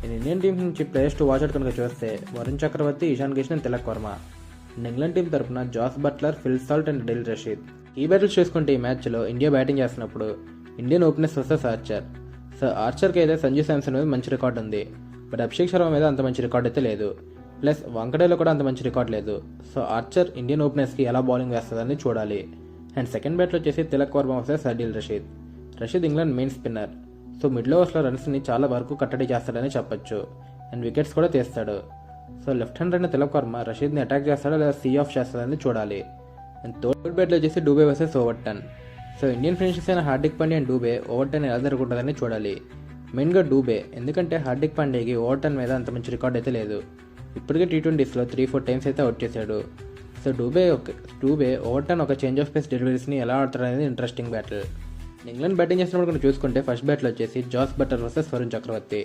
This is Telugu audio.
ఇండియన్ టీం నుంచి ప్లేయర్స్ టు వాచ్ అవుట్ కనుక చూస్తే వరుణ్ చక్రవర్తి, ఇషాన్ కిషన్, తిలక్ వర్మ. ఇంగ్లాండ్ టీం తరపున Jos Buttler, Phil Salt and Adil Rashid. ఈ బ్యాటిల్స్ చూసుకుంటే ఈ మ్యాచ్లో ఇండియా బ్యాటింగ్ చేస్తున్నప్పుడు Indian openers versus Archer. So ఆర్చర్కి అయితే సంజు శాంసన్ మీద మంచి రికార్డు ఉంది, బట్ అభిషేక్ శర్మ మీద అంత మంచి రికార్డ్ అయితే లేదు. ప్లస్ వంకడేలో కూడా అంత మంచి రికార్డ్ లేదు. సో ఆర్చర్ ఇండియన్ ఓపెనర్స్కి ఎలా బౌలింగ్ వేస్తుందని చూడాలి. అండ్ సెకండ్ బ్యాట్లో వచ్చేసి Tilak Varma versus Adil Rashid. Rashid England main spinner. So middle ఓవర్స్లో రన్స్ని చాలా వరకు కట్టడి చేస్తాడని చెప్పొచ్చు, అండ్ వికెట్స్ కూడా తీస్తాడు. సో లెఫ్ట్ హ్యాండ్ అయిన తిలక్ వర్మ రషీద్ని అటాక్ చేస్తాడా లేదా సీ ఆఫ్ చేస్తాడని చూడాలి. అండ్ థర్డ్ బ్యాట్లో వచ్చేసి Dubey versus Overton. So Indian finishers అయిన హార్దిక్ పాండ్యా అండ్ డూబే ఓవర్టన్ ఎలా జరుగుతుందని చూడాలి. మెయిన్గా డూబే, ఎందుకంటే హార్దిక్ పాండ్యాకి ఓవర్టన్ మీద అంత మంచి రికార్డ్ అయితే లేదు. ఇప్పటికే T20స్లో 3-4 టైమ్స్ అయితే అవుట్ చేశాడు. సో డూబే ఓవర్టన్ ఒక చేంజ్ ఆఫ్ పేస్ డెలివరీస్ని ఎలా ఆడతాడనేది ఇంట్రెస్టింగ్ బ్యాటిల్. ఇంగ్లాండ్ బ్యాటింగ్ చేసినప్పుడు కూడా చూసుకుంటే ఫస్ట్ బ్యాట్లో వచ్చేసి జాస్ బట్లర్ వర్సెస్ వరుణ్ చక్రవర్తి.